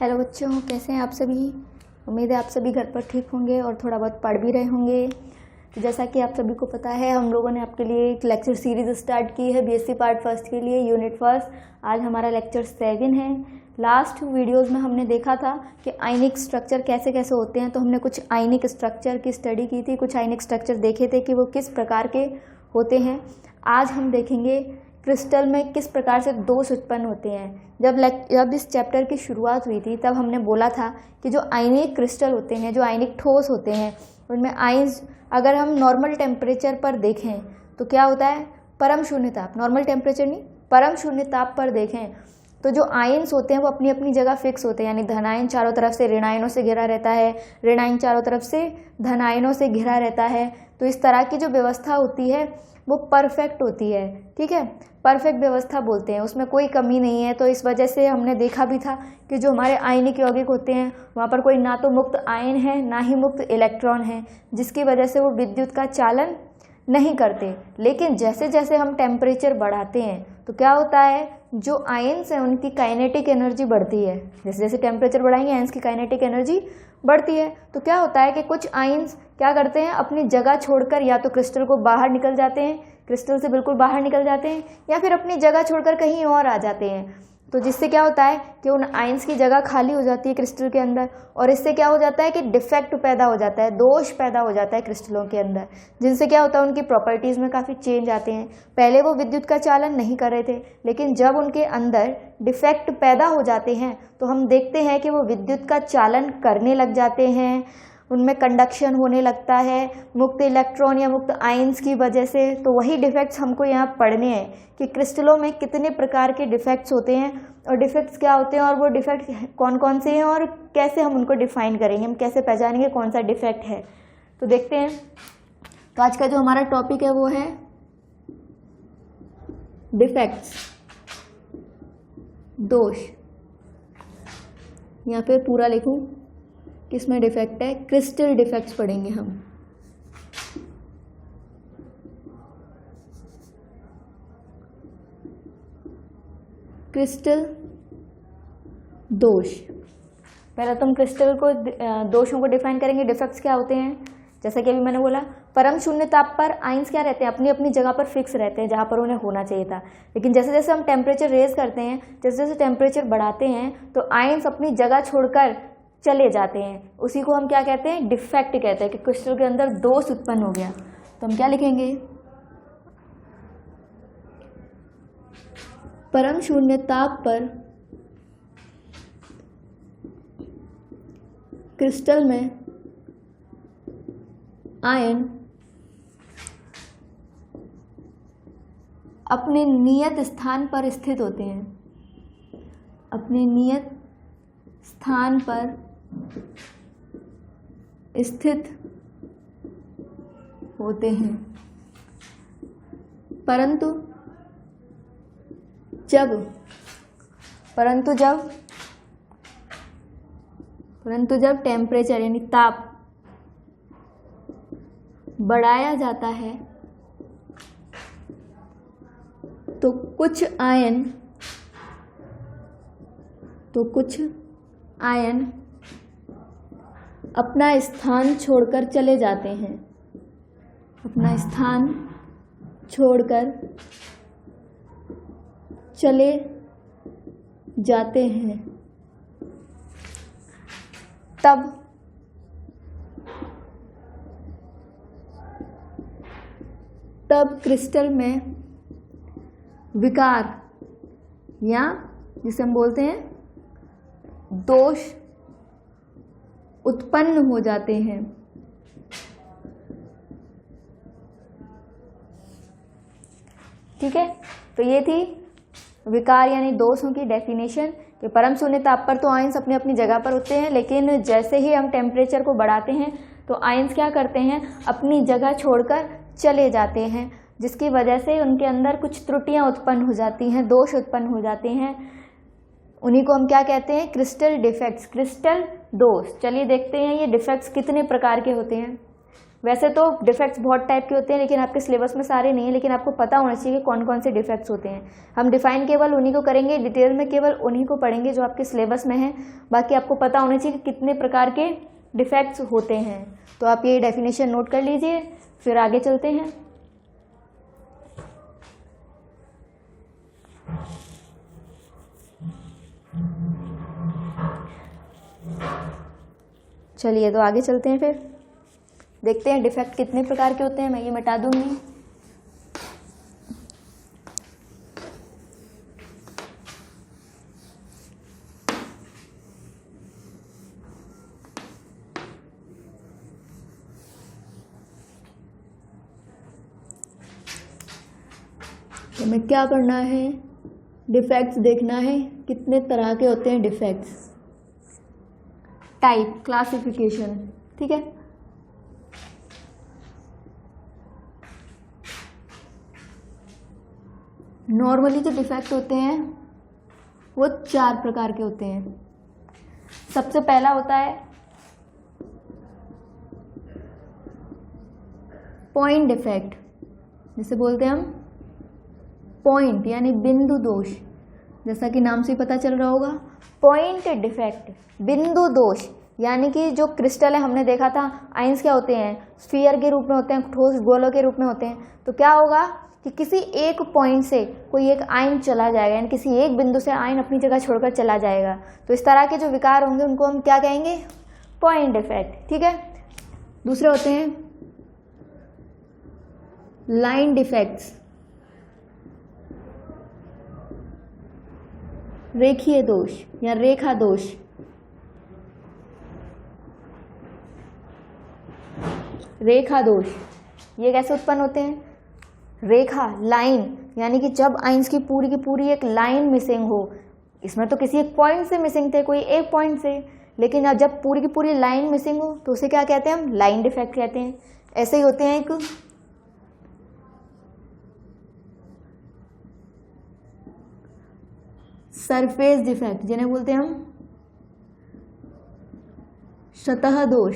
Hello बच्चों, कैसे हैं आप सभी। उम्मीद है आप सभी घर पर ठीक होंगे और थोड़ा बहुत पढ़ भी रहे होंगे। तो जैसा कि आप सभी को पता है, हम लोगों ने आपके लिए एक लेक्चर सीरीज़ स्टार्ट की है बीएससी पार्ट फर्स्ट के लिए, यूनिट फर्स्ट। आज हमारा लेक्चर 7 है। लास्ट वीडियोज़ में हमने देखा था कि आयनिक स्ट्रक्चर कैसे कैसे होते हैं। तो हमने कुछ आयनिक स्ट्रक्चर की स्टडी की थी, कुछ आयनिक स्ट्रक्चर देखे थे कि वो किस प्रकार के होते हैं। आज हम देखेंगे क्रिस्टल में किस प्रकार से दोष उत्पन्न होते हैं। जब इस चैप्टर की शुरुआत हुई थी तब हमने बोला था कि जो आयनिक क्रिस्टल होते हैं, जो आयनिक ठोस होते हैं, उनमें आयंस अगर हम नॉर्मल टेम्परेचर पर देखें तो क्या होता है, परम शून्य ताप, नॉर्मल टेम्परेचर नहीं, परम शून्य ताप पर देखें तो जो आयंस होते हैं वो अपनी अपनी जगह फिक्स होते हैं। यानी धनायन चारों तरफ से ऋण आयनों से घिरा रहता है, ऋण आयन चारों तरफ से धन आयनों से घिरा रहता है। तो इस तरह की जो व्यवस्था होती है वो परफेक्ट होती है। ठीक है, परफेक्ट व्यवस्था बोलते हैं, उसमें कोई कमी नहीं है। तो इस वजह से हमने देखा भी था कि जो हमारे आयनिक यौगिक होते हैं वहाँ पर कोई ना तो मुक्त आयन है ना ही मुक्त इलेक्ट्रॉन है, जिसकी वजह से वो विद्युत का चालन नहीं करते। लेकिन जैसे जैसे हम टेम्परेचर बढ़ाते हैं तो क्या होता है, जो आयंस हैं उनकी काइनेटिक एनर्जी बढ़ती है। जैसे जैसे टेम्परेचर बढ़ाएंगे आयंस की काइनेटिक एनर्जी बढ़ती है। तो क्या होता है कि कुछ आयंस क्या करते हैं, अपनी जगह छोड़कर या तो क्रिस्टल को बाहर निकल जाते हैं, क्रिस्टल से बिल्कुल बाहर निकल जाते हैं, या फिर अपनी जगह छोड़कर कहीं और आ जाते हैं। तो जिससे क्या होता है कि उन आयंस की जगह खाली हो जाती है क्रिस्टल के अंदर, और इससे क्या हो जाता है कि डिफेक्ट पैदा हो जाता है, दोष पैदा हो जाता है क्रिस्टलों के अंदर, जिनसे क्या होता है उनकी प्रॉपर्टीज़ में काफ़ी चेंज आते हैं। पहले वो विद्युत का चालन नहीं कर रहे थे, लेकिन जब उनके अंदर डिफेक्ट पैदा हो जाते हैं तो हम देखते हैं कि वो विद्युत का चालन करने लग जाते हैं, उनमें कंडक्शन होने लगता है मुक्त इलेक्ट्रॉन या मुक्त आयंस की वजह से। तो वही डिफेक्ट्स हमको यहाँ पढ़ने हैं कि क्रिस्टलों में कितने प्रकार के डिफेक्ट्स होते हैं और डिफेक्ट्स क्या होते हैं और वो डिफेक्ट कौन कौन से हैं और कैसे हम उनको डिफाइन करेंगे, हम कैसे पहचानेंगे कौन सा डिफेक्ट है। तो देखते हैं। तो आज का जो हमारा टॉपिक है वो है डिफेक्ट्स, दोष। यहाँ पे पूरा लिखूं किसमें डिफेक्ट है, क्रिस्टल डिफेक्ट्स पढ़ेंगे हम। क्रिस्टल दोष। पहले तो हम क्रिस्टल को दोषों को डिफाइन करेंगे, डिफेक्ट्स क्या होते हैं। जैसा कि अभी मैंने बोला, परम शून्य ताप पर आयंस क्या रहते हैं, अपनी अपनी जगह पर फिक्स रहते हैं जहाँ पर उन्हें होना चाहिए था। लेकिन जैसे जैसे हम टेम्परेचर रेज करते हैं, जैसे जैसे टेम्परेचर बढ़ाते हैं तो आयंस अपनी जगह छोड़कर चले जाते हैं। उसी को हम क्या कहते हैं, डिफेक्ट कहते हैं कि क्रिस्टल के अंदर दोष उत्पन्न हो गया। तो हम क्या लिखेंगे, परम शून्य ताप पर क्रिस्टल में आयन अपने नियत स्थान पर स्थित होते हैं, अपने नियत स्थान पर स्थित होते हैं। परंतु जब टेम्परेचर यानी ताप बढ़ाया जाता है तो कुछ आयन अपना स्थान छोड़कर चले जाते हैं, अपना स्थान छोड़कर चले जाते हैं। तब क्रिस्टल में विकार या जिसे हम बोलते हैं दोष उत्पन्न हो जाते हैं। ठीक है, तो ये थी विकार यानी दोषों की डेफिनेशन कि परम शून्य ताप पर तो आयंस अपनी अपनी जगह पर होते हैं, लेकिन जैसे ही हम टेम्परेचर को बढ़ाते हैं तो आयंस क्या करते हैं, अपनी जगह छोड़कर चले जाते हैं, जिसकी वजह से उनके अंदर कुछ त्रुटियां उत्पन्न हो जाती हैं, दोष उत्पन्न हो जाते हैं। उन्हीं को हम क्या कहते हैं, क्रिस्टल डिफेक्ट्स, क्रिस्टल दोष। चलिए देखते हैं ये डिफेक्ट्स कितने प्रकार के होते हैं। वैसे तो डिफेक्ट्स बहुत टाइप के होते हैं, लेकिन आपके सिलेबस में सारे नहीं है, लेकिन आपको पता होना चाहिए कि कौन कौन से डिफेक्ट्स होते हैं। हम डिफाइन केवल उन्हीं को करेंगे, डिटेल में केवल उन्हीं को पढ़ेंगे जो आपके सिलेबस में है। बाकी आपको पता होना चाहिए कि कितने प्रकार के डिफेक्ट्स होते हैं। तो आप ये डेफिनेशन नोट कर लीजिए, फिर आगे चलते हैं। चलिए तो आगे चलते हैं, फिर देखते हैं डिफेक्ट कितने प्रकार के होते हैं। मैं ये मिटा दूंगी। तो हमें क्या करना है, डिफेक्ट्स देखना है कितने तरह के होते हैं डिफेक्ट्स। टाइप, क्लासिफिकेशन, ठीक है। नॉर्मली जो डिफेक्ट होते हैं वो 4 प्रकार के होते हैं। सबसे पहला होता है पॉइंट डिफेक्ट, जिसे बोलते हैं हम पॉइंट यानी बिंदु दोष। जैसा कि नाम से ही पता चल रहा होगा, पॉइंट डिफेक्ट, बिंदु दोष। यानी कि जो क्रिस्टल है, हमने देखा था आयंस क्या होते हैं, स्फीयर के रूप में होते हैं, ठोस गोलों के रूप में होते हैं। तो क्या होगा कि किसी एक पॉइंट से कोई एक आयन चला जाएगा, यानी किसी एक बिंदु से आयन अपनी जगह छोड़कर चला जाएगा। तो इस तरह के जो विकार होंगे उनको हम क्या कहेंगे, पॉइंट डिफेक्ट, ठीक है। दूसरे होते हैं लाइन डिफेक्ट्स, रेखीय दोष या रेखा दोष। रेखा दोष ये कैसे उत्पन्न होते हैं, रेखा, लाइन, यानी कि जब आयंस की पूरी एक लाइन मिसिंग हो। इसमें तो किसी एक पॉइंट से मिसिंग थे, कोई एक पॉइंट से, लेकिन अब जब पूरी की पूरी लाइन मिसिंग हो तो उसे क्या कहते हैं हम, लाइन डिफेक्ट कहते हैं। ऐसे ही होते हैं एक सरफेस डिफेक्ट, जिन्हें बोलते हैं हम सतह दोष।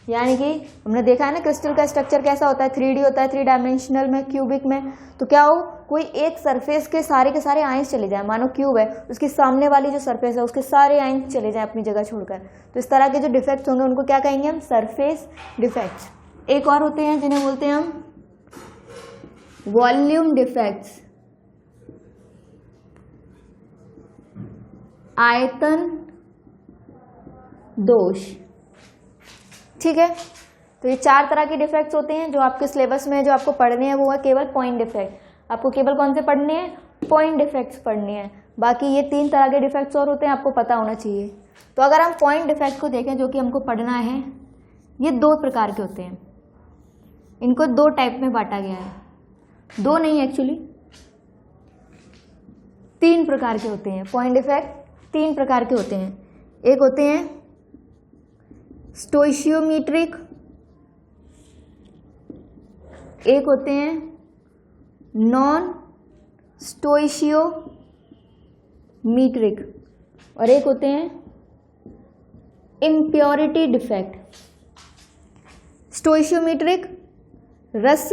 यानी कि हमने देखा है ना क्रिस्टल का स्ट्रक्चर कैसा होता है, 3D होता है, 3 डायमेंशनल में, क्यूबिक में। तो क्या हो, कोई एक सरफेस के सारे आयंस चले जाए, मानो क्यूब है, उसकी सामने वाली जो सरफेस है उसके सारे आयंस चले जाए अपनी जगह छोड़कर। तो इस तरह के जो डिफेक्ट्स होंगे उनको क्या कहेंगे हम, सरफेस डिफेक्ट्स। एक और होते हैं जिन्हें बोलते हैं हम वॉल्यूम डिफेक्ट्स, आयतन दोष, ठीक है। तो ये 4 तरह के डिफेक्ट्स होते हैं जो आपके सिलेबस में, जो आपको पढ़ने हैं वो है केवल पॉइंट डिफेक्ट। आपको केवल कौन से पढ़ने हैं, पॉइंट डिफेक्ट्स पढ़ने हैं। बाकी ये 3 तरह के डिफेक्ट्स और होते हैं, आपको पता होना चाहिए। तो अगर हम पॉइंट डिफेक्ट को देखें जो कि हमको पढ़ना है, ये 2 प्रकार के होते हैं। इनको 2 टाइप में बांटा गया है, 2 नहीं एक्चुअली 3 प्रकार के होते हैं। पॉइंट डिफेक्ट 3 प्रकार के होते हैं। एक होते हैं स्टोइशियोमीट्रिक, एक होते हैं नॉन स्टोइशियोमीट्रिक, और एक होते हैं इम्प्योरिटी डिफेक्ट। स्टोइशियोमीट्रिक रस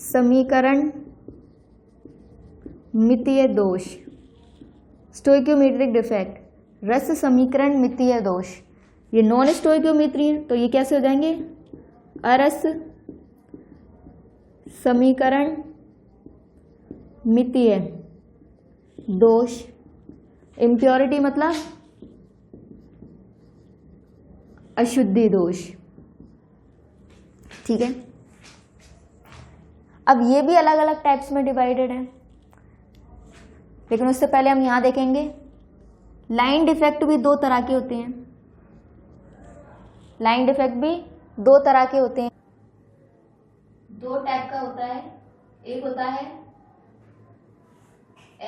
समीकरण मितीय दोष। स्टोइकियोमेट्रिक डिफेक्ट, रस समीकरण मितीय दोष। ये नॉन स्टोइकियोमेट्री है, तो ये कैसे हो जाएंगे, अरस समीकरण मितीय दोष। इम्प्योरिटी मतलब अशुद्धि दोष, ठीक है। अब ये भी अलग अलग टाइप्स में डिवाइडेड है, लेकिन उससे पहले हम यहां देखेंगे लाइन डिफेक्ट भी 2 तरह के होते हैं। लाइन डिफेक्ट भी 2 तरह के होते हैं, 2 टाइप का होता है। एक होता है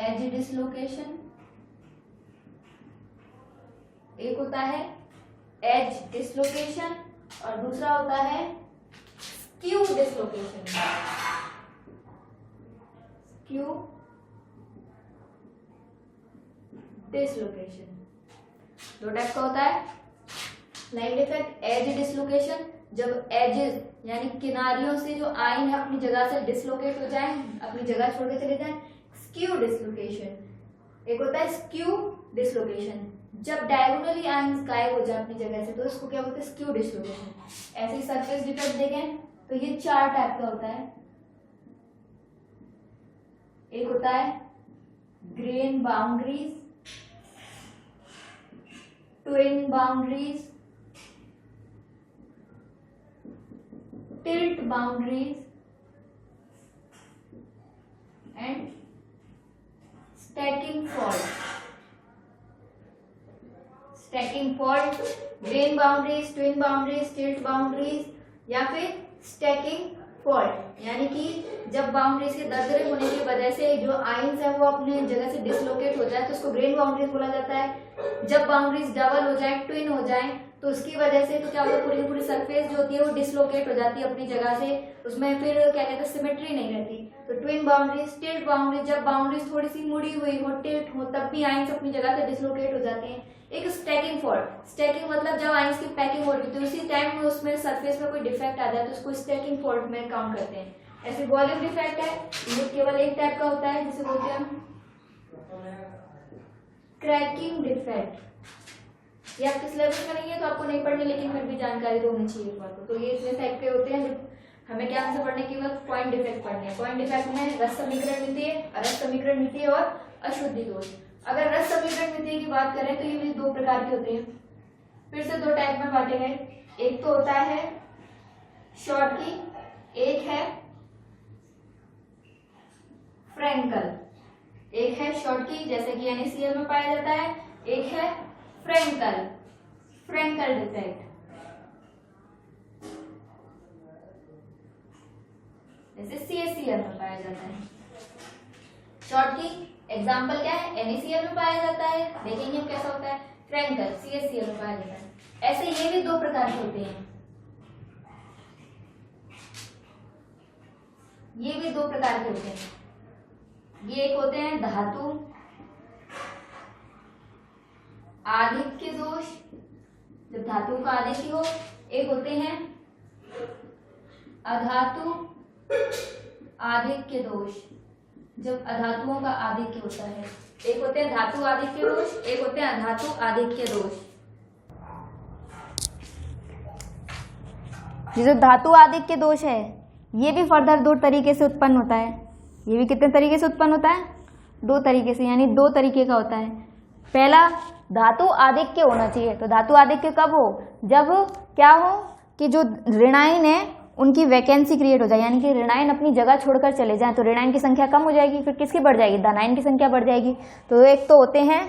एज डिसलोकेशन, एक होता है एज डिसलोकेशन, और दूसरा होता है स्क्यू डिसलोकेशन। Skew dislocation. दो टाइप का होता है। लाइन डिफेक्ट, एज डिसलोकेशन, जब एजेस यानी किनारियों से जो आइन है अपनी जगह से डिसलोकेट हो जाए, अपनी जगह छोड़ के चले जाए। स्क्यू डिसलोकेशन, एक होता है स्क्यू डिसलोकेशन, जब डायगोनली आइंस गायब हो जाए अपनी जगह से, तो इसको क्या बोलते हैं? Skew dislocation. ऐसे ही सरफेस डिफेक्ट देखें तो ये 4 टाइप का होता है। एक होता है grain boundaries, twin boundaries, tilt boundaries and stacking fault. Stacking fault, grain boundaries, twin boundaries, tilt boundaries या फिर स्टैकिंग फॉल्ट, यानी कि जब बाउंड्रीज के दरदरे होने की वजह से जो आइंस है वो अपने जगह से डिसलोकेट हो जाए तो उसको ग्रेन बाउंड्रीज बोला जाता है। जब बाउंड्रीज डबल हो जाए, ट्विन हो जाए, तो उसकी वजह से तो क्या होता है? पूरी पूरी सरफेस जो होती है वो डिसलोकेट हो जाती है अपनी जगह से, उसमें फिर क्या कहते हैं? सिमेट्री नहीं रहती। तो ट्विन बाउंड्रीज, टिल्ट बाउंड्रीज, जब बाउंड्रीज थोड़ी सी मुड़ी हुई हो, टिल्ट हो, तब भी आइंस अपनी जगह से डिसलोकेट हो जाते हैं। एक स्टैकिंग फॉल्ट, स्टैकिंग मतलब जब आइंस की पैकिंग हो रही होती है उसी टाइम में उसमें सरफेस में कोई डिफेक्ट आ जाए तो उसको स्टैकिंग फॉल्ट में काउंट करते हैं। ऐसे वॉल्यूम डिफेक्ट है, ये केवल एक टाइप का होता है जिसे बोलते हैं हम क्रैकिंग डिफेक्ट। ये आपके सिलेबस में नहीं है तो आपको नहीं पढ़ने, लेकिन फिर भी जानकारी तो होनी चाहिए एक बार को। तो ये इतने टाइप के होते हैं। हमें क्या आंसर पढ़ने के बाद पॉइंट डिफेक्ट पढ़ने हैं। पॉइंट डिफेक्ट में रस समीकरण मिलती है, अरस समीकरण मिलती है और अशुद्धि दोष। अगर रस समीकरण मिलती की बात करें तो ये भी 2 प्रकार के होते हैं। फिर से 2 टाइप में बांटे गए। एक तो होता है शॉर्टकी, एक है फ्रैंकल। एक है शॉर्टकी जैसे कि NaCl में पाया जाता है, एक है फ्रैंकल, फ्रैंकल डिफेक्ट जैसे CaCl में पाया जाता है। शॉर्टकी एग्जाम्पल क्या है? NaCl में पाया जाता है, देखेंगे हम कैसा होता है। फ्रैंकल CaCl में पाया जाता है। ऐसे ये भी 2 प्रकार के होते हैं। ये भी 2 प्रकार के होते हैं। ये एक होते हैं धातु आधिक्य दोष, जब धातु का आधिक्य हो। एक होते हैं अधातु आधिक्य दोष, जब अधातुओं का आधिक्य होता है। एक होते हैं धातु आधिक्य दोष, एक होते हैं अधातु आधिक्य दोष। ये जो धातु आधिक्य दोष है ये भी फर्दर 2 तरीके से उत्पन्न होता है। ये भी कितने तरीके से उत्पन्न होता है? 2 तरीके से, यानी 2 तरीके का होता है। पहला धातु आधिक्य होना चाहिए। तो धातु आधिक्य कब हो? जब क्या हो कि जो ऋणायन है उनकी वैकेंसी क्रिएट हो जाए, यानी कि ऋणायन अपनी जगह छोड़कर चले जाएं, तो ऋणायन की संख्या कम हो जाएगी, फिर किसकी बढ़ जाएगी? धनायन की संख्या बढ़ जाएगी। तो एक तो होते हैं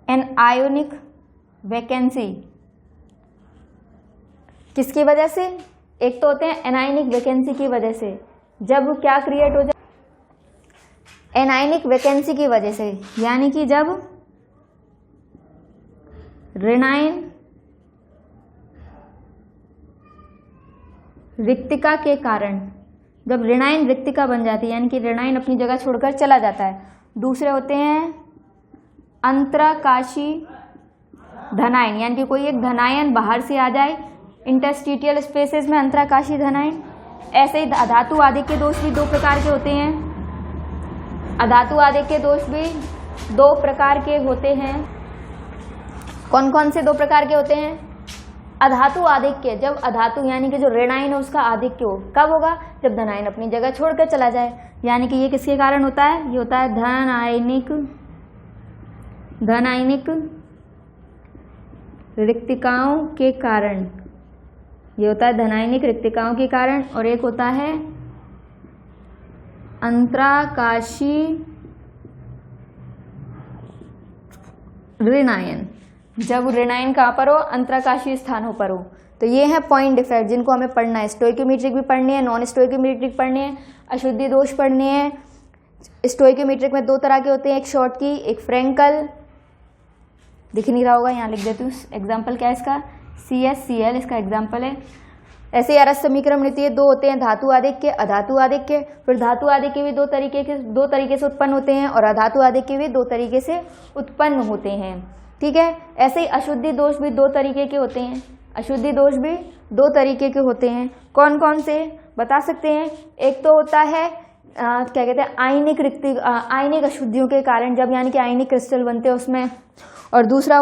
एन आयोनिक वैकेंसी, किसकी वजह से? एक तो होते हैं एनायनिक वैकेंसी की वजह से। जब क्या क्रिएट हो जाए? एनायनिक वैकेंसी की वजह से, यानी कि जब ऋणायन रिक्तिका के कारण, जब ऋणायन रिक्तिका बन जाती है, यानी कि ऋणायन अपनी जगह छोड़कर चला जाता है। दूसरे होते हैं अंतराकाशी धनायन, यानी कि कोई एक धनायन बाहर से आ जाए इंटरस्टिशियल स्पेसेस में, अंतराकाशी धनायन। ऐसे ही अधातु आधिक्य दोष भी 2 प्रकार के होते हैं। अधातु आधिक्य दोष भी 2 प्रकार के होते हैं। कौन कौन से 2 प्रकार के होते हैं? अधातु आधिक्य, जब अधातु यानी कि जो ऋणायन है उसका आधिक्य हो। कब होगा? जब धनायन अपनी जगह छोड़कर चला जाए, यानी कि ये किसके कारण होता है? ये होता है धनायनिक रिक्तिकाओं के कारण। ये होता है धनायनिक रिक्तिकाओं के कारण। और एक होता है अंतराकाशी ऋणायन, जब ऋणायन कहाँ पर हो? अंतराकाशी स्थानों पर हो। तो ये है पॉइंट डिफेक्ट जिनको हमें पढ़ना है। स्टोइकोमेट्रिक भी पढ़नी है, नॉन स्टोइकोमेट्रिक पढ़नी है, अशुद्धि दोष पढ़ने हैं। स्टोइकोमेट्रिक में 2 तरह के होते हैं, एक शॉर्टकी, एक फ्रैंकल। दिख नहीं रहा होगा, यहाँ लिख देती हूँ। एग्जाम्पल क्या है इसका, CSCl इसका एग्जाम्पल है। ऐसे ही आरस समीकरण नीति है, दो होते हैं, धातु आधिक्य, अधातु आधिक्य। फिर धातु आधिक्य भी दो तरीके से उत्पन्न होते हैं और अधातु आधिक्य भी दो तरीके से उत्पन्न होते हैं। ठीक है, ऐसे ही अशुद्धि दोष भी दो तरीके के होते हैं, अशुद्धि दोष भी दो तरीके के होते हैं। कौन कौन से बता सकते हैं? एक तो होता है क्या कहते हैं, आयनिक अशुद्धियों के कारण, जब यानी कि आयनिक क्रिस्टल बनते हैं उसमें। और दूसरा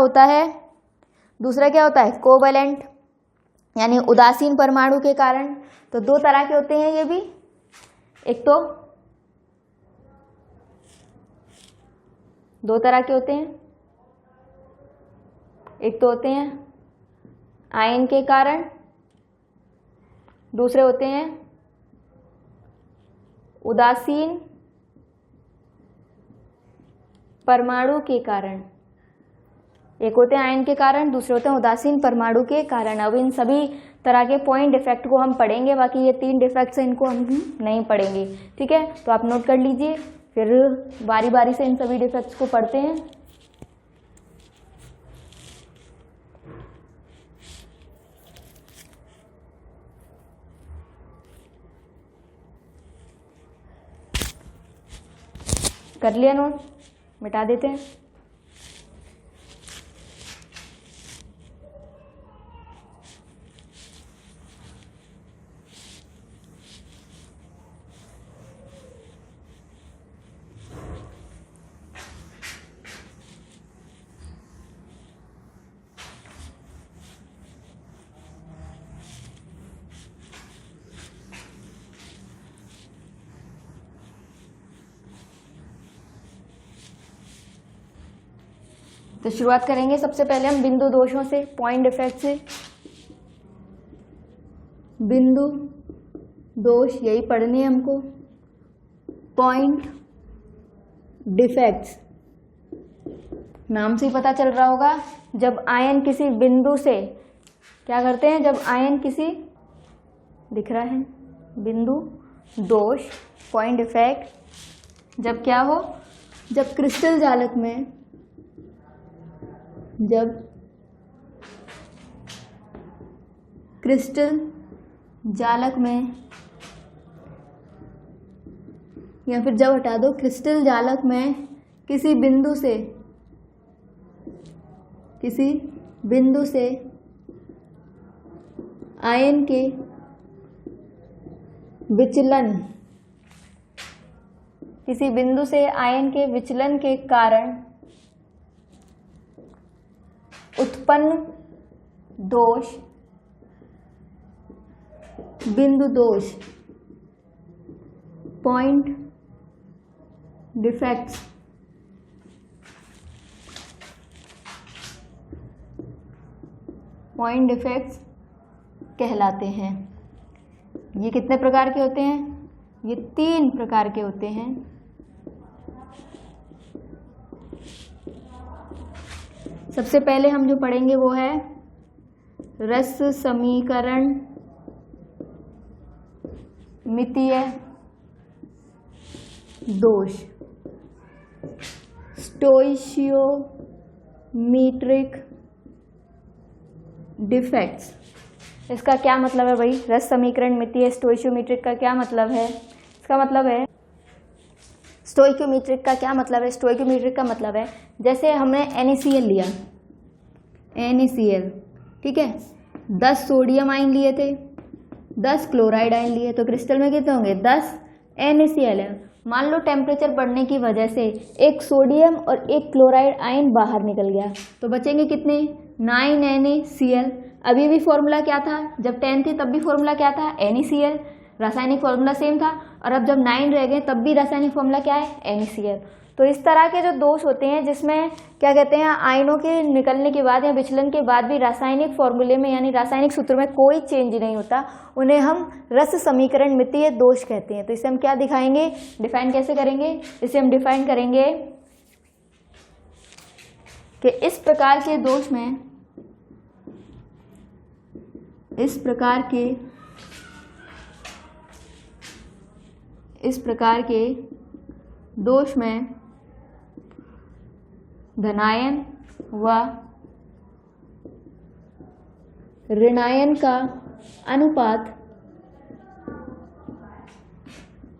क्या होता है, कोवैलेंट यानी उदासीन परमाणु के कारण। तो दो तरह के होते हैं ये भी, एक तो दो तरह के होते हैं, एक तो होते हैं आयन के कारण, दूसरे होते हैं उदासीन परमाणु के कारण। एक होते हैं आयन के कारण, दूसरे होते हैं उदासीन परमाणु के कारण। अब इन सभी तरह के पॉइंट डिफेक्ट को हम पढ़ेंगे, बाकी ये 3 डिफेक्ट्स हैं इनको हम नहीं पढ़ेंगे। ठीक है, तो आप नोट कर लीजिए, फिर बारी बारी से इन सभी डिफेक्ट्स को पढ़ते हैं। कर लिया नोट, मिटा देते हैं। तो शुरुआत करेंगे सबसे पहले हम बिंदु दोषों से, पॉइंट डिफेक्ट से। बिंदु दोष यही पढ़ने हैं हमको। पॉइंट डिफेक्ट्स नाम से ही पता चल रहा होगा, जब आयन किसी बिंदु से क्या करते हैं, जब आयन किसी, दिख रहा है, बिंदु दोष पॉइंट डिफेक्ट, जब क्या हो, जब क्रिस्टल जालक में, जब क्रिस्टल जालक में, या फिर जब हटा दो, क्रिस्टल जालक में किसी बिंदु से आयन के विचलन, किसी बिंदु से आयन के विचलन के कारण उत्पन्न दोष बिंदु दोष, पॉइंट डिफेक्ट्स। पॉइंट डिफेक्ट्स कहलाते हैं। ये कितने प्रकार के होते हैं? ये 3 प्रकार के होते हैं। सबसे पहले हम जो पढ़ेंगे वो है रस समीकरण मितीय दोष, स्टोइशियोमीट्रिक डिफेक्ट्स। इसका क्या मतलब है भाई? रस समीकरण मितीय स्टोइशियोमीट्रिक का क्या मतलब है? इसका मतलब है, स्टोइकियोमीट्रिक का क्या मतलब है? स्टोइकियोमीट्रिक का मतलब है, जैसे हमने NaCl लिया, NaCl, ठीक है, 10 सोडियम आयन लिए थे, 10 क्लोराइड आयन लिए, तो क्रिस्टल में कितने होंगे? 10 NaCl है। मान लो टेम्परेचर बढ़ने की वजह से एक सोडियम और एक क्लोराइड आयन बाहर निकल गया, तो बचेंगे कितने? 9 NaCl। अभी भी फॉर्मूला क्या था? जब 10 थी तब भी फॉर्मूला क्या था? NaCl, रासायनिक फॉर्मूला सेम था। और अब जब 9 रह गए तब भी रासायनिक फॉर्मूला क्या है? NaCl। तो इस तरह के जो दोष होते हैं जिसमें क्या कहते हैं, आयनों के निकलने के बाद या विचलन के बाद भी रासायनिक फॉर्मूले में यानी रासायनिक सूत्र में कोई चेंज नहीं होता, उन्हें हम रस समीकरण मितीय दोष कहते हैं। तो इसे हम क्या दिखाएंगे, डिफाइन कैसे करेंगे? इसे हम डिफाइन करेंगे कि इस प्रकार के दोष में, इस प्रकार के दोष में धनायन व ऋणायन का अनुपात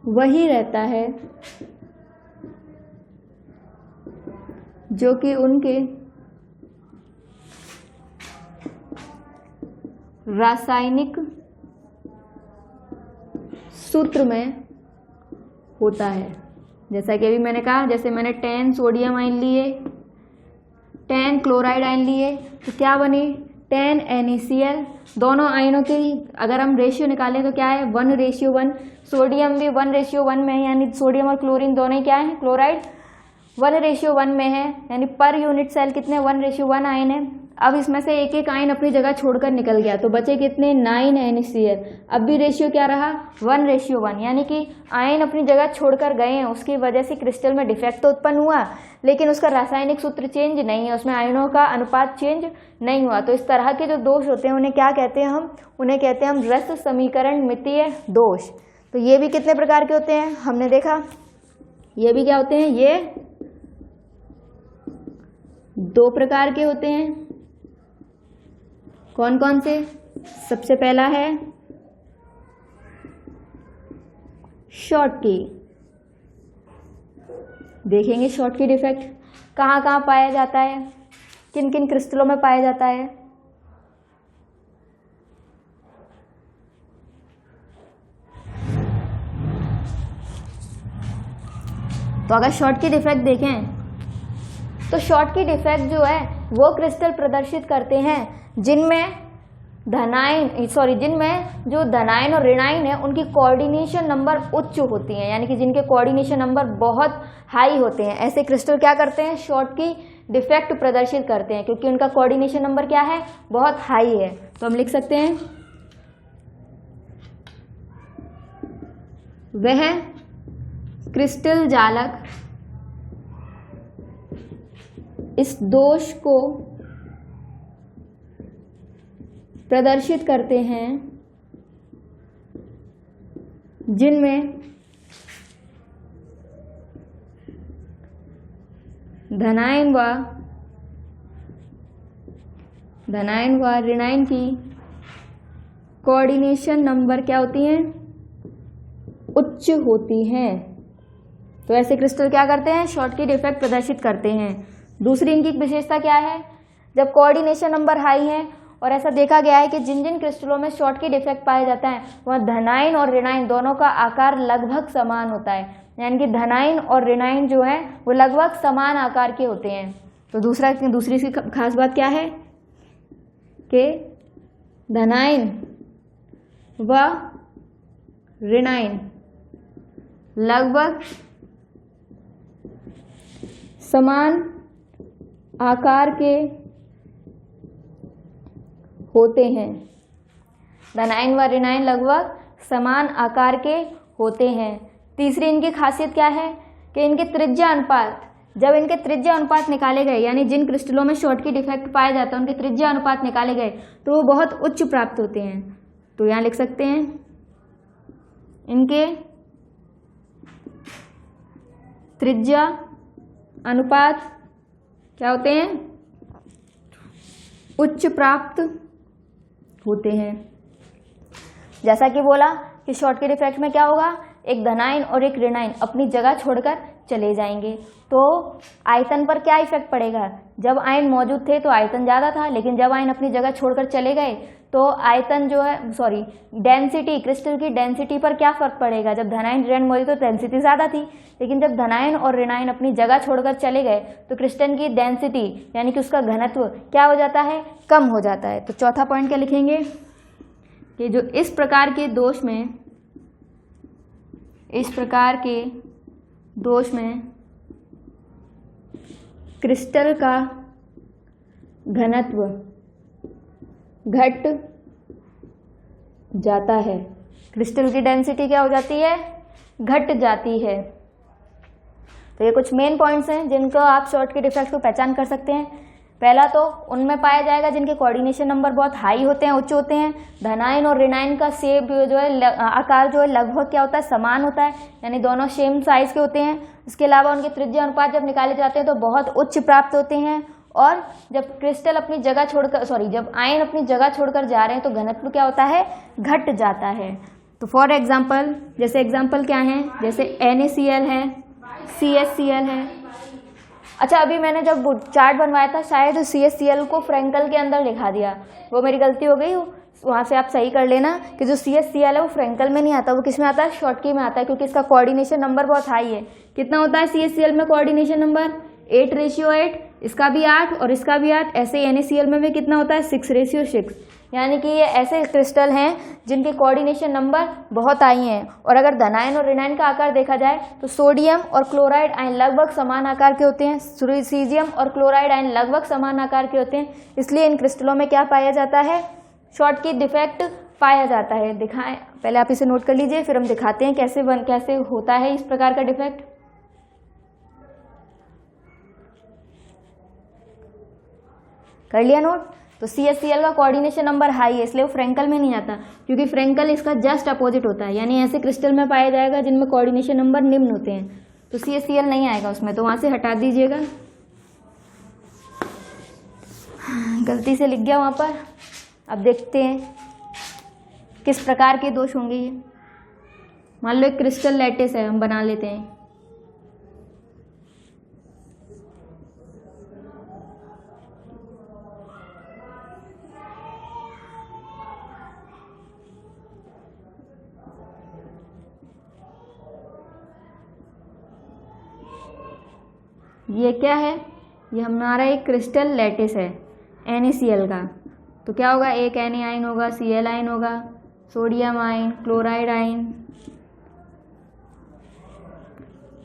वही रहता है जो कि उनके रासायनिक सूत्र में होता है। जैसा कि अभी मैंने कहा, जैसे मैंने 10 सोडियम आयन लिए, 10 क्लोराइड आयन लिए, तो क्या बने 10 NaCl। दोनों आयनों की अगर हम रेशियो निकालें तो क्या है 1:1। सोडियम भी 1:1 में है, यानी सोडियम और क्लोरीन दोनों ही क्या है, क्लोराइड 1:1 में है, यानी पर यूनिट सेल कितने 1:1 आयन है। अब इसमें से एक एक आयन अपनी जगह छोड़कर निकल गया, तो बचे कितने 9 NaCl। अब भी रेशियो क्या रहा 1:1, यानी कि आयन अपनी जगह छोड़कर गए हैं, उसकी वजह से क्रिस्टल में डिफेक्ट तो उत्पन्न हुआ, लेकिन उसका रासायनिक सूत्र चेंज नहीं है, उसमें आयनों का अनुपात चेंज नहीं हुआ। तो इस तरह के जो दोष होते हैं उन्हें क्या कहते हैं, हम उन्हें कहते हैं हम रस समीकरण मितीय दोष। तो ये भी कितने प्रकार के होते हैं हमने देखा, ये भी क्या होते हैं, ये 2 प्रकार के होते हैं। कौन कौन से, सबसे पहला है शॉटकी। देखेंगे शॉटकी डिफेक्ट कहाँ कहाँ पाया जाता है, किन किन क्रिस्टलों में पाया जाता है। तो अगर शॉटकी डिफेक्ट देखें तो शॉटकी डिफेक्ट जो है वो क्रिस्टल प्रदर्शित करते हैं जिनमें जो धनायन और ऋणायन है उनकी कोऑर्डिनेशन नंबर उच्च होती हैं, यानी कि जिनके कोऑर्डिनेशन नंबर बहुत हाई होते हैं, ऐसे क्रिस्टल क्या करते हैं शॉटकी डिफेक्ट प्रदर्शित करते हैं, क्योंकि उनका कोऑर्डिनेशन नंबर क्या है बहुत हाई है। तो हम लिख सकते हैं वह क्रिस्टल जालक इस दोष को प्रदर्शित करते हैं जिनमें धनायन व ऋणायन की कोऑर्डिनेशन नंबर क्या होती हैं, उच्च होती हैं। तो ऐसे क्रिस्टल क्या करते हैं शॉटकी डिफेक्ट प्रदर्शित करते हैं। दूसरी इनकी विशेषता क्या है, जब कोऑर्डिनेशन नंबर हाई है और ऐसा देखा गया है कि जिन जिन क्रिस्टलों में शॉटकी डिफेक्ट पाया जाता है वह धनायन और ऋणायन दोनों का आकार लगभग समान होता है, यानी कि धनायन और ऋणायन जो है वो लगभग समान आकार के होते हैं। तो दूसरी इसकी खास बात क्या है कि धनायन व ऋणायन लगभग समान आकार के होते हैं। धनायन व ऋणायन लगभग समान आकार के होते हैं। तीसरी इनकी खासियत क्या है कि इनके त्रिज्या अनुपात, जब इनके त्रिज्या अनुपात निकाले गए, यानी जिन क्रिस्टलों में शॉटकी डिफेक्ट पाया जाता है उनके त्रिज्या अनुपात निकाले गए तो वो बहुत उच्च प्राप्त होते हैं। तो यहाँ लिख सकते हैं इनके त्रिज्या अनुपात क्या होते हैं, उच्च प्राप्त होते हैं। जैसा कि बोला कि शॉटकी डिफेक्ट में क्या होगा, एक धनायन और एक ऋणायन अपनी जगह छोड़कर चले जाएंगे, तो आयतन पर क्या इफेक्ट पड़ेगा। जब आयन मौजूद थे तो आयतन ज़्यादा था, लेकिन जब आयन अपनी जगह छोड़कर चले गए तो आयतन जो है डेंसिटी, क्रिस्टल की डेंसिटी पर क्या फर्क पड़ेगा। जब धनायन ऋणायन मौजूद तो डेंसिटी ज़्यादा थी, लेकिन जब धनायन और ऋणायन अपनी जगह छोड़कर चले गए तो क्रिस्टल की डेंसिटी यानी कि उसका घनत्व क्या हो जाता है, कम हो जाता है। तो चौथा पॉइंट क्या लिखेंगे कि जो इस प्रकार के दोष में क्रिस्टल का घनत्व घट जाता है, क्रिस्टल की डेंसिटी क्या हो जाती है, घट जाती है। तो ये कुछ मेन पॉइंट्स हैं जिनको आप शॉटकी डिफेक्ट को पहचान कर सकते हैं। पहला तो उनमें पाया जाएगा जिनके कोऑर्डिनेशन नंबर बहुत हाई होते हैं, उच्च होते हैं। धनायन और ऋणायन का शेप जो है, आकार जो है लगभग क्या होता है, समान होता है, यानी दोनों सेम साइज के होते हैं। इसके अलावा उनके त्रिज्या अनुपात जब निकाले जाते हैं तो बहुत उच्च प्राप्त होते हैं। और जब क्रिस्टल अपनी जगह छोड़कर जब आयन अपनी जगह छोड़कर जा रहे हैं तो घनत्व क्या होता है, घट जाता है। तो फॉर एग्जाम्पल, जैसे एग्जाम्पल क्या है, जैसे NaCl है, CHCl है। अच्छा, अभी मैंने जब चार्ट बनवाया था शायद CHCl को फ्रेंकल के अंदर लिखा दिया, वो मेरी गलती हो गई। वहाँ से आप सही कर लेना कि जो CHCl है वो फ्रेंकल में नहीं आता, वो किस में आता है, शॉर्टकी में आता है, क्योंकि इसका कोऑर्डिनेशन नंबर बहुत हाई है। कितना होता है CHCl में कोऑर्डिनेशन नंबर, 8:8, इसका भी 8 और इसका भी 8। ऐसे NaCl में भी कितना होता है, 6:6। यानी कि ये ऐसे क्रिस्टल हैं जिनके कोऑर्डिनेशन नंबर बहुत हाई हैं। और अगर धनायन और ऋणायन का आकार देखा जाए तो सोडियम और क्लोराइड आयन लगभग समान आकार के होते हैं, सीजियम और क्लोराइड आयन लगभग समान आकार के होते हैं। इसलिए इन क्रिस्टलों में क्या पाया जाता है, शॉर्टकी डिफेक्ट पाया जाता है। दिखाएं, पहले आप इसे नोट कर लीजिए, फिर हम दिखाते हैं कैसे होता है इस प्रकार का डिफेक्ट। कर लिया नोट। तो CHCl का कोऑर्डिनेशन नंबर हाई है, इसलिए वो फ्रेंकल में नहीं आता, क्योंकि फ्रेंकल इसका जस्ट अपोजिट होता है, यानी ऐसे क्रिस्टल में पाया जाएगा जिनमें कोऑर्डिनेशन नंबर निम्न होते हैं। तो CHCl नहीं आएगा उसमें, तो वहां से हटा दीजिएगा, गलती से लिख गया वहां पर। अब देखते हैं किस प्रकार के दोष होंगे ये। मान लो एक क्रिस्टल लैटिस है, हम बना लेते हैं। ये क्या है, ये हमारा एक क्रिस्टल लैटिस है NaCl का। तो क्या होगा, एक Na आयन होगा, Cl आयन होगा, sodium ion, chloride ion,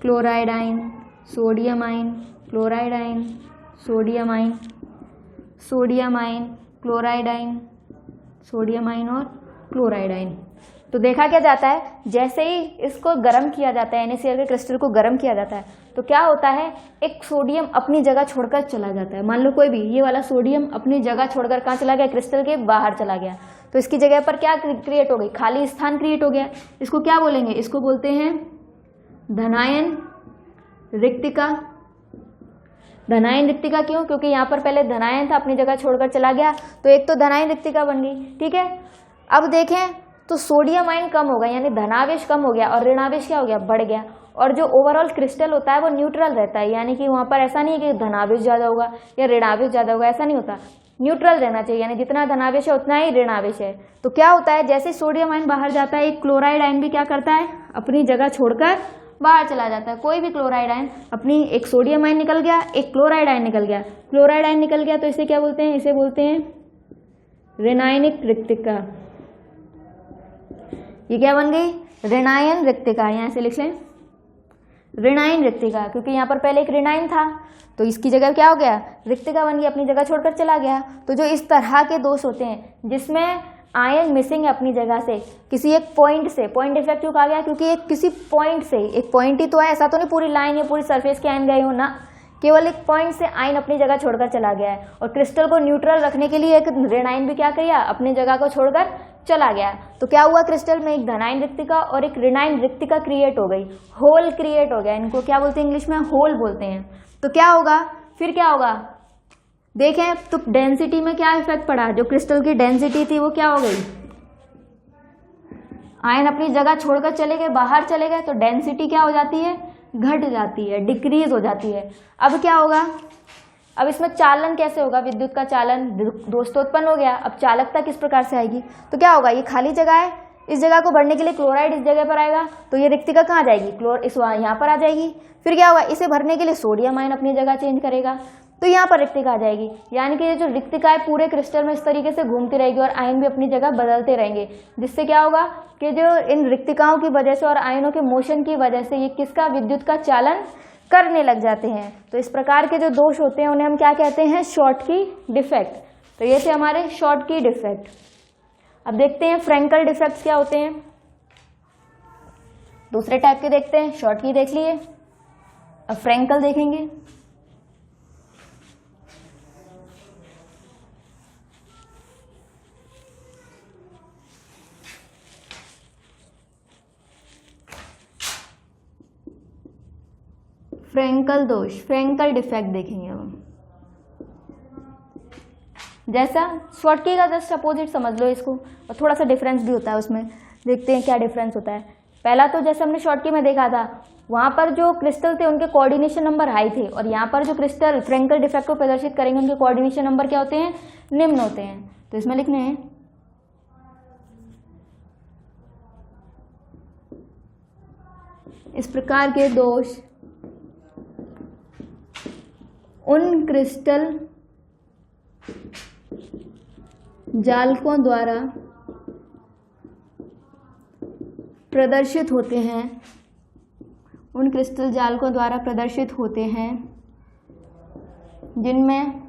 chloride ion, sodium ion, chloride ion, sodium ion, sodium ion, chloride ion, sodium ion और क्लोराइड आयन। तो देखा क्या जाता है, जैसे ही इसको गर्म किया जाता है, NaCl के क्रिस्टल को गर्म किया जाता है, तो क्या होता है, एक सोडियम अपनी जगह छोड़कर चला जाता है। मान लो कोई भी ये वाला सोडियम अपनी जगह छोड़कर कहाँ चला गया, क्रिस्टल के बाहर चला गया। तो इसकी जगह पर क्या क्रिएट हो गई, खाली स्थान क्रिएट हो गया। इसको क्या बोलेंगे, इसको बोलते हैं धनायन रिक्तिका। धनायन रिक्तिका क्यों, क्योंकि यहाँ पर पहले धनायन था, अपनी जगह छोड़कर चला गया, तो एक तो धनायन रिक्तिका बन गई। ठीक है, अब देखें तो सोडियम आयन कम हो गया, यानी धनावेश कम हो गया, और ऋणावेश क्या हो गया, बढ़ गया। और जो ओवरऑल क्रिस्टल होता है वो न्यूट्रल रहता है, यानी कि वहाँ पर ऐसा नहीं है कि धनावेश ज़्यादा होगा या ऋणावेश ज़्यादा होगा, ऐसा नहीं होता। न्यूट्रल रहना चाहिए, यानी जितना धनावेश है उतना ही ऋणावेश है। तो क्या होता है, जैसे सोडियम आयन बाहर जाता है, एक क्लोराइड आयन भी क्या करता है, अपनी जगह छोड़कर बाहर चला जाता है। कोई भी क्लोराइड आयन अपनी, एक सोडियम आयन निकल गया, एक क्लोराइड आयन निकल गया, क्लोराइड आयन निकल गया तो इसे क्या बोलते हैं, इसे बोलते हैं ऋणायनिक रिक्तिका। ये क्या बन गई, ऋणायन रिक्तिका। यहाँ से लिख लें ऋणायन रिक्तिका, क्योंकि यहाँ पर पहले एक ऋणायन था तो इसकी जगह क्या हो गया, रिक्तिका बन गई, अपनी जगह छोड़कर चला गया। तो जो इस तरह के दोष होते हैं जिसमें आयन मिसिंग है अपनी जगह से, किसी एक पॉइंट से, पॉइंट डिफेक्ट क्यों कहा गया, क्योंकि एक किसी पॉइंट से, एक पॉइंट ही तो है, ऐसा तो नहीं पूरी लाइन या पूरी सरफेस के आयन गए हो ना, केवल एक पॉइंट से आयन अपनी जगह छोड़कर चला गया है। और क्रिस्टल को न्यूट्रल रखने के लिए एक ऋणायन भी क्या किया, अपनी जगह को छोड़कर चला गया। तो क्या हुआ, क्रिस्टल में एक धनायन रिक्तिका और एक ऋणायन रिक्तिका क्रिएट हो गई, होल क्रिएट हो गया। इनको क्या बोलते हैं, इंग्लिश में होल बोलते हैं। तो क्या होगा, फिर क्या होगा, देखें तो डेंसिटी में क्या इफेक्ट पड़ा, जो क्रिस्टल की डेंसिटी थी वो क्या हो गई, आयन अपनी जगह छोड़कर चले गए, बाहर चले गए, तो डेंसिटी क्या हो जाती है, घट जाती है, डिक्रीज हो जाती है। अब क्या होगा, अब इसमें चालन कैसे होगा, विद्युत का चालन, दोष तो उत्पन्न हो गया, अब चालकता किस प्रकार से आएगी। तो क्या होगा, ये खाली जगह है, इस जगह को भरने के लिए क्लोराइड इस जगह पर आएगा, तो ये रिक्तिका कहाँ जाएगी, इस यहाँ पर आ जाएगी। फिर क्या होगा, इसे भरने के लिए सोडियम आयन अपनी जगह चेंज करेगा, तो यहाँ पर रिक्तिका आ जाएगी। यानी कि ये जो रिक्तिका है पूरे क्रिस्टल में इस तरीके से घूमती रहेगी और आयन भी अपनी जगह बदलते रहेंगे, जिससे क्या होगा कि जो इन रिक्तिकाओं की वजह से और आयनों के मोशन की वजह से ये किसका, विद्युत का चालन करने लग जाते हैं। तो इस प्रकार के जो दोष होते हैं उन्हें हम क्या कहते हैं, शॉर्टकी डिफेक्ट। तो ये थे हमारे शॉर्टकी डिफेक्ट। अब देखते हैं फ्रेंकल डिफेक्ट्स क्या होते हैं, दूसरे टाइप के देखते हैं। शॉर्टकी देख लिए, अब फ्रेंकल देखेंगे। फ्रेंकल दोष, फ्रेंकल डिफेक्ट देखेंगे हम। जैसा शॉर्ट की का जस्ट अपोजिट समझ लो इसको, और थोड़ा सा डिफरेंस भी होता है उसमें, देखते हैं क्या डिफरेंस होता है। पहला तो जैसे हमने शॉर्ट की में देखा था, वहाँ पर जो क्रिस्टल थे उनके कोऑर्डिनेशन नंबर हाई थे, और यहाँ पर जो क्रिस्टल फ्रेंकल डिफेक्ट को प्रदर्शित करेंगे उनके कोऑर्डिनेशन नंबर क्या होते हैं, निम्न होते हैं। तो इसमें लिखने हैं इस प्रकार के दोष उन क्रिस्टल जालकों द्वारा प्रदर्शित होते हैं, उन क्रिस्टल जालकों द्वारा प्रदर्शित होते हैं जिनमें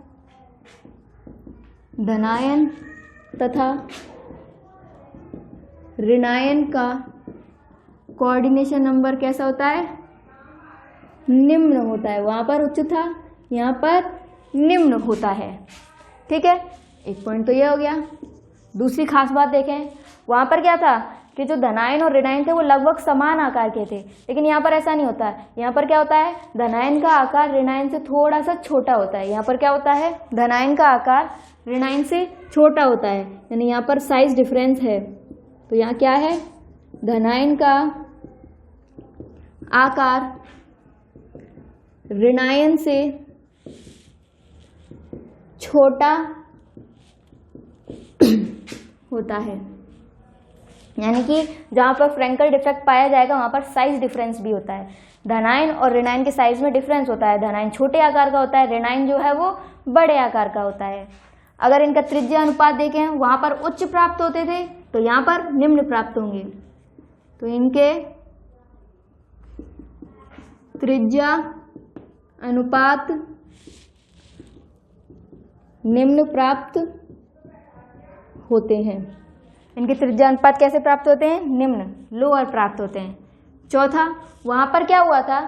धनायन तथा ऋणायन का कोऑर्डिनेशन नंबर कैसा होता है, निम्न होता है। वहाँ पर उच्च था, यहाँ पर निम्न होता है। ठीक है, एक पॉइंट तो ये हो गया। दूसरी खास बात देखें, वहाँ पर क्या था कि जो धनायन और ऋणायन थे वो लगभग समान आकार के थे, लेकिन यहाँ पर ऐसा नहीं होता है। यहाँ पर क्या होता है, धनायन का आकार ऋणायन से थोड़ा सा छोटा होता है। यहाँ पर क्या होता है, धनायन का आकार ऋणायन से छोटा होता है, यानी यहाँ पर साइज डिफरेंस है। तो यहाँ क्या है, धनायन का आकार ऋणायन से छोटा होता है, यानी कि जहाँ पर फ्रेंकल डिफेक्ट पाया जाएगा वहाँ पर साइज डिफरेंस भी होता है। धनायन और ऋणायन के साइज में डिफरेंस होता है। धनायन छोटे आकार का होता है, ऋणायन जो है वो बड़े आकार का होता है। अगर इनका त्रिज्या अनुपात देखें, वहाँ पर उच्च प्राप्त होते थे तो यहाँ पर निम्न प्राप्त होंगे। तो इनके त्रिज्या अनुपात निम्न प्राप्त होते हैं। इनके त्रिज्या अनुपात कैसे प्राप्त होते हैं, निम्न, लोअर प्राप्त होते हैं। चौथा, वहां पर क्या हुआ था,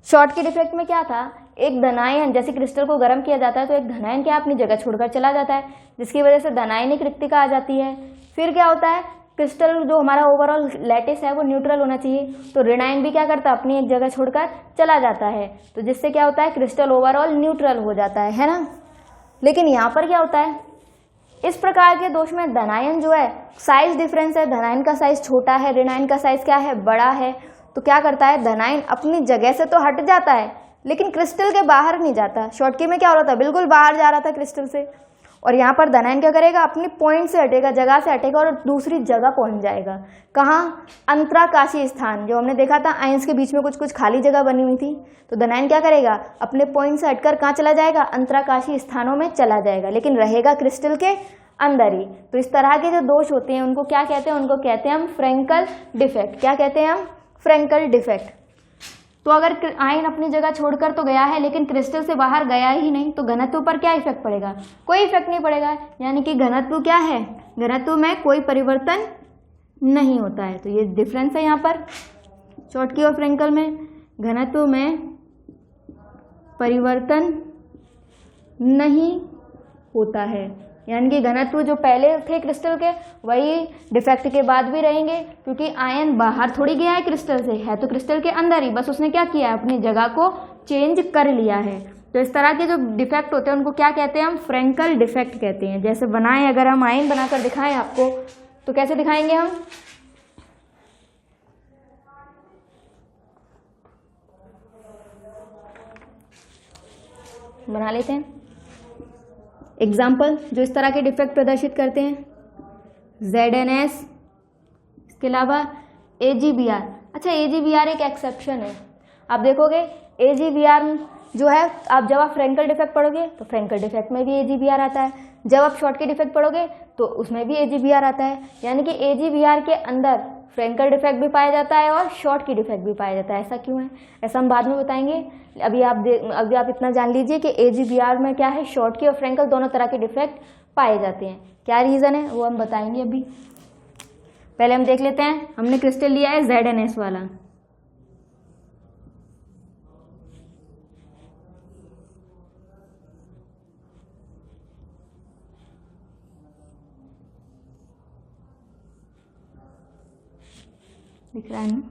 शॉर्ट के डिफेक्ट में क्या था, एक धनायन, जैसे क्रिस्टल को गर्म किया जाता है तो एक धनायन क्या अपनी जगह छोड़कर चला जाता है, जिसकी वजह से धनायनिक रिक्तिका आ जाती है। फिर क्या होता है, क्रिस्टल जो हमारा ओवरऑल लैटिस है वो न्यूट्रल होना चाहिए, तो ऋणायन भी क्या करता है, अपनी एक जगह छोड़कर चला जाता है, तो जिससे क्या होता है, क्रिस्टल ओवरऑल न्यूट्रल हो जाता है ना। लेकिन यहाँ पर क्या होता है, इस प्रकार के दोष में धनायन जो है साइज डिफरेंस है, धनायन का साइज छोटा है, ऋणायन का साइज क्या है, बड़ा है। तो क्या करता है, धनायन अपनी जगह से तो हट जाता है लेकिन क्रिस्टल के बाहर नहीं जाता। शॉर्ट की में क्या हो रहा था, बिल्कुल बाहर जा रहा था क्रिस्टल से, और यहाँ पर धनायन क्या करेगा, अपनी पॉइंट से हटेगा, जगह से हटेगा और दूसरी जगह पहुंच जाएगा। कहाँ, अंतराकाशीय स्थान, जो हमने देखा था आयंस के बीच में कुछ कुछ खाली जगह बनी हुई थी, तो धनायन क्या करेगा, अपने पॉइंट से हटकर कहाँ चला जाएगा, अंतराकाशीय स्थानों में चला जाएगा, लेकिन रहेगा क्रिस्टल के अंदर ही। तो इस तरह के जो दोष होते हैं उनको क्या कहते हैं, उनको कहते हैं हम फ्रेंकल डिफेक्ट। क्या कहते हैं हम, फ्रेंकल डिफेक्ट। तो अगर आयन अपनी जगह छोड़कर तो गया है लेकिन क्रिस्टल से बाहर गया ही नहीं, तो घनत्व पर क्या इफेक्ट पड़ेगा, कोई इफेक्ट नहीं पड़ेगा, यानी कि घनत्व क्या है, घनत्व में कोई परिवर्तन नहीं होता है। तो ये डिफरेंस है यहाँ पर शॉर्ट की और फ्रेंकल में, घनत्व में परिवर्तन नहीं होता है, यानी कि घनत्व जो पहले थे क्रिस्टल के वही डिफेक्ट के बाद भी रहेंगे, क्योंकि आयन बाहर थोड़ी गया है क्रिस्टल से, है तो क्रिस्टल के अंदर ही, बस उसने क्या किया है, अपनी जगह को चेंज कर लिया है। तो इस तरह के जो डिफेक्ट होते हैं उनको क्या कहते हैं, हम फ्रेंकल डिफेक्ट कहते हैं। जैसे बनाएं, अगर हम आयन बनाकर दिखाएं आपको तो कैसे दिखाएंगे हम, बना लेते हैं एग्जाम्पल जो इस तरह के डिफेक्ट प्रदर्शित करते हैं, ZNS, इसके अलावा AgBr। अच्छा, AgBr एक एक्सेप्शन है, आप देखोगे AgBr जो है, आप जब आप फ्रेंकल डिफेक्ट पढ़ोगे तो फ्रेंकल डिफेक्ट में भी AgBr आता है, जब आप शॉर्ट के डिफेक्ट पढ़ोगे तो उसमें भी AgBr आता है, यानी कि AgBr के अंदर फ्रेंकल डिफेक्ट भी पाया जाता है और शॉर्ट की डिफेक्ट भी पाया जाता है। ऐसा क्यों है, ऐसा हम बाद में बताएंगे। अभी आप इतना जान लीजिए कि AgBr में क्या है, शॉर्ट की और फ्रेंकल दोनों तरह के डिफेक्ट पाए जाते हैं। क्या रीज़न है वो हम बताएंगे अभी। पहले हम देख लेते हैं, हमने क्रिस्टल लिया है ZNS वाला, दिख रहा है ना,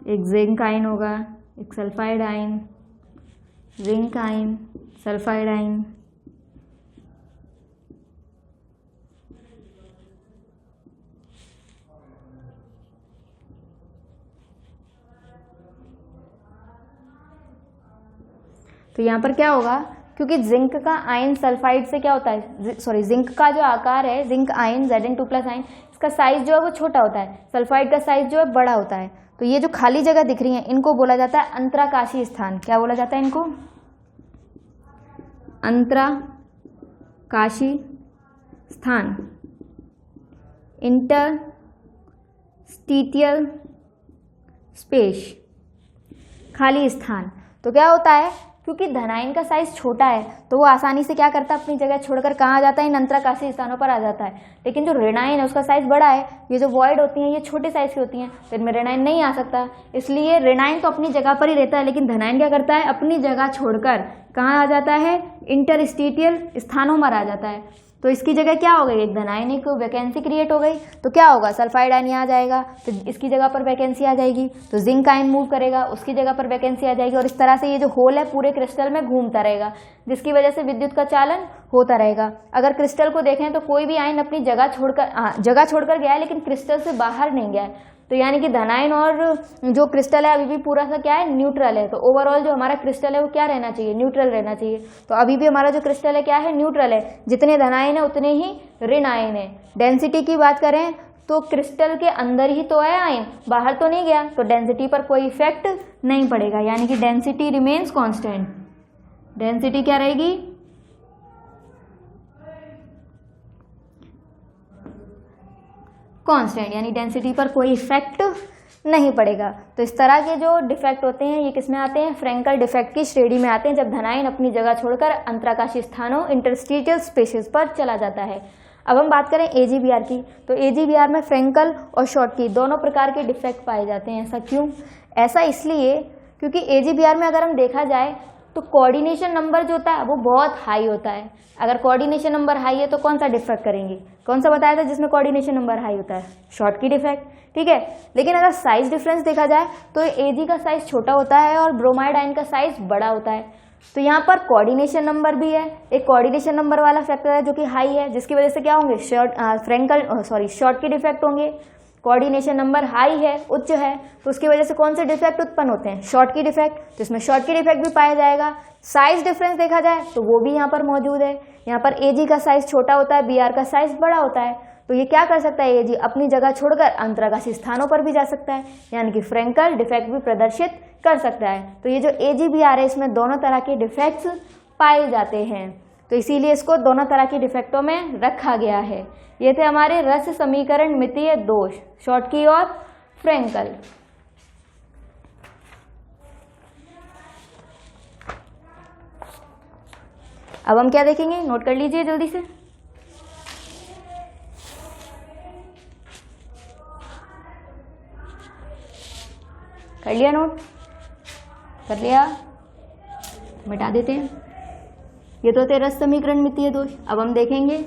एक जिंक आयन होगा, एक sulphide ion, zinc ion, sulphide ion. तो यहाँ पर क्या होगा, क्योंकि जिंक का आयन सल्फाइड से क्या होता है, सॉरी जिंक का जो आकार है, जिंक आयन Zn2+ आयन, इसका साइज जो है वो छोटा होता है, सल्फाइड का साइज जो है बड़ा होता है। तो ये जो खाली जगह दिख रही है इनको बोला जाता है अंतराकाशी स्थान। क्या बोला जाता है इनको? अंतराकाशी स्थान, इंटरस्टिशियल स्पेस, खाली स्थान। तो क्या होता है, क्योंकि धनायन का साइज छोटा है तो वो आसानी से क्या करता है, अपनी जगह छोड़कर कहाँ आ जाता है, इन अंतराकाशी स्थानों पर आ जाता है। लेकिन जो ऋणायन है उसका साइज बड़ा है, ये जो वॉइड होती हैं ये छोटे साइज की होती हैं, तो इनमें ऋणायन नहीं आ सकता। इसलिए ऋणायन तो अपनी जगह पर ही रहता है, लेकिन धनायन क्या करता है, अपनी जगह छोड़कर कहाँ आ जाता है, इंटरस्टिशियल स्थानों में आ जाता है। तो इसकी जगह क्या हो गई, एक धनायनिक वैकेंसी क्रिएट हो गई। तो क्या होगा, सल्फाइड आयन यहाँ आ जाएगा, तो इसकी जगह पर वैकेंसी आ जाएगी। तो जिंक आयन मूव करेगा, उसकी जगह पर वैकेंसी आ जाएगी। और इस तरह से ये जो होल है पूरे क्रिस्टल में घूमता रहेगा, जिसकी वजह से विद्युत का चालन होता रहेगा। अगर क्रिस्टल को देखें तो कोई भी आयन अपनी जगह छोड़कर गया है, लेकिन क्रिस्टल से बाहर नहीं गया है। तो यानी कि धनायन और जो क्रिस्टल है अभी भी पूरा सा क्या है, न्यूट्रल है। तो ओवरऑल जो हमारा क्रिस्टल है वो क्या रहना चाहिए, न्यूट्रल रहना चाहिए। तो अभी भी हमारा जो क्रिस्टल है क्या है, न्यूट्रल है। जितने धनायन है उतने ही ऋण आयन है। डेंसिटी की बात करें तो क्रिस्टल के अंदर ही तो है आयन, बाहर तो नहीं गया, तो डेंसिटी पर कोई इफेक्ट नहीं पड़ेगा, यानी कि डेंसिटी रिमेन्स कांस्टेंट। डेंसिटी क्या रहेगी, कांस्टेंट, यानी डेंसिटी पर कोई इफेक्ट नहीं पड़ेगा। तो इस तरह के जो डिफेक्ट होते हैं ये किसमें आते हैं, फ्रेंकल डिफेक्ट की श्रेणी में आते हैं, जब धनायन अपनी जगह छोड़कर अंतराकाशी स्थानों इंटरस्टिशियल स्पेसेस पर चला जाता है। अब हम बात करें AGBR की, तो AGBR में फ्रेंकल और शॉटकी दोनों प्रकार के डिफेक्ट पाए जाते हैं। ऐसा क्यों? ऐसा इसलिए क्योंकि AGBR में अगर हम देखा जाए तो कोऑर्डिनेशन नंबर जो होता है वो बहुत हाई होता है। अगर कोऑर्डिनेशन नंबर हाई है तो कौन सा डिफेक्ट करेंगे, कौन सा बताया था जिसमें कोऑर्डिनेशन नंबर हाई होता है, शॉटकी डिफेक्ट, ठीक है। लेकिन अगर साइज डिफरेंस देखा जाए तो Ag का साइज छोटा होता है और ब्रोमाइड आयन का साइज बड़ा होता है। तो यहाँ पर कोऑर्डिनेशन नंबर भी है, एक कोऑर्डिनेशन नंबर वाला फैक्टर है जो कि हाई है, जिसकी वजह से क्या होंगे, शॉटकी डिफेक्ट होंगे। कोऑर्डिनेशन नंबर हाई है, उच्च है, तो उसकी वजह से कौन से डिफेक्ट उत्पन्न होते हैं, शॉटकी डिफेक्ट। तो इसमें शॉटकी डिफेक्ट भी पाया जाएगा। साइज डिफरेंस देखा जाए तो वो भी यहाँ पर मौजूद है। यहाँ पर Ag का साइज छोटा होता है, Br का साइज बड़ा होता है। तो ये क्या कर सकता है, Ag अपनी जगह छोड़कर अंतराकाशी स्थानों पर भी जा सकता है, यानी कि फ्रेंकल डिफेक्ट भी प्रदर्शित कर सकता है। तो ये जो AGBR है इसमें दोनों तरह के डिफेक्ट्स पाए जाते हैं, तो इसीलिए इसको दोनों तरह के डिफेक्टों में रखा गया है। ये थे हमारे रस समीकरण मितीय दोष, शॉटकी और फ्रेंकल। अब हम क्या देखेंगे, नोट कर लीजिए जल्दी से। कर लिया नोट, कर लिया, मिटा देते हैं। ये तो थे रस समीकरण मितीय दोष। अब हम देखेंगे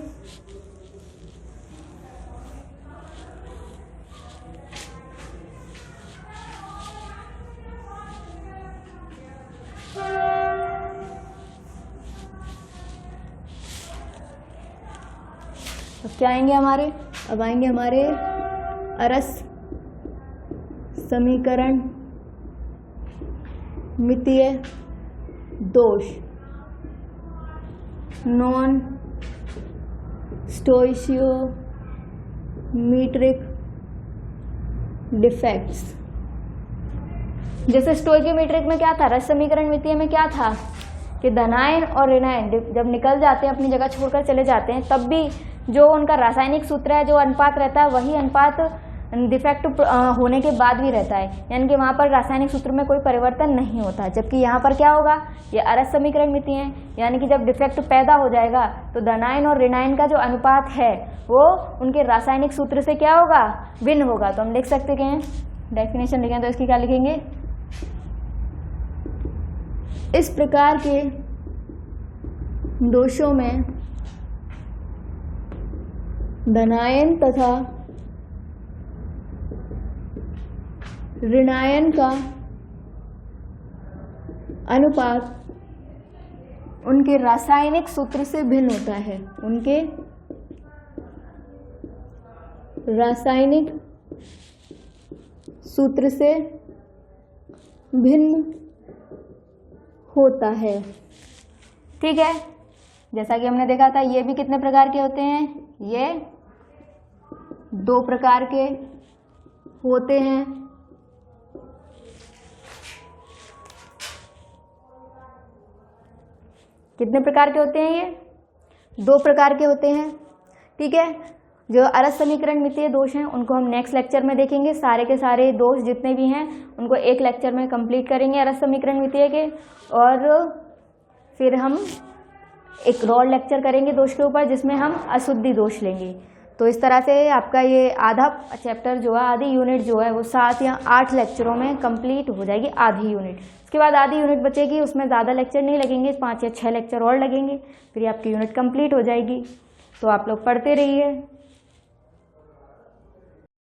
अब क्या आएंगे हमारे, अब आएंगे हमारे अरस समीकरण मितीय दोष, नॉन स्टोइशियोमीट्रिक डिफेक्ट्स। जैसे स्टोइकियोमीट्रिक में क्या था, रस समीकरण मितीय में क्या था कि धनायन और ऋणायन जब निकल जाते हैं, अपनी जगह छोड़कर चले जाते हैं, तब भी जो उनका रासायनिक सूत्र है, जो अनुपात रहता है, वही अनुपात डिफेक्ट होने के बाद भी रहता है, यानी कि वहाँ पर रासायनिक सूत्र में कोई परिवर्तन नहीं होता। जबकि यहाँ पर क्या होगा, ये अरस समीकरण मितीय है, यानी कि जब डिफेक्ट पैदा हो जाएगा तो धनायन और ऋणायन का जो अनुपात है वो उनके रासायनिक सूत्र से क्या होगा, भिन्न होगा। तो हम लिख सकते हैं, डेफिनेशन लिखें तो इसकी क्या लिखेंगे, इस प्रकार के दोषों में धनायन तथा ऋणायन का अनुपात उनके रासायनिक सूत्र से भिन्न होता है, उनके रासायनिक सूत्र से भिन्न होता है। ठीक है, जैसा कि हमने देखा था ये भी कितने प्रकार के होते हैं, ये 2 प्रकार के होते हैं। कितने प्रकार के होते हैं, ये 2 प्रकार के होते हैं। ठीक है, जो अरस समीकरण मितीय दोष हैं उनको हम नेक्स्ट लेक्चर में देखेंगे। सारे के सारे दोष जितने भी हैं उनको एक लेक्चर में कंप्लीट करेंगे अरस समीकरण मितीय के, और फिर हम एक और लेक्चर करेंगे दोष के ऊपर जिसमें हम अशुद्धि दोष लेंगे। तो इस तरह से आपका ये आधा चैप्टर जो है, आधी यूनिट जो है वो 7 या 8 लेक्चरों में कंप्लीट हो जाएगी, आधी यूनिट। उसके बाद आधी यूनिट बचेगी, उसमें ज़्यादा लेक्चर नहीं लगेंगे, 5 या 6 लेक्चर और लगेंगे, फिर आपकी यूनिट कंप्लीट हो जाएगी। तो आप लोग पढ़ते रहिए।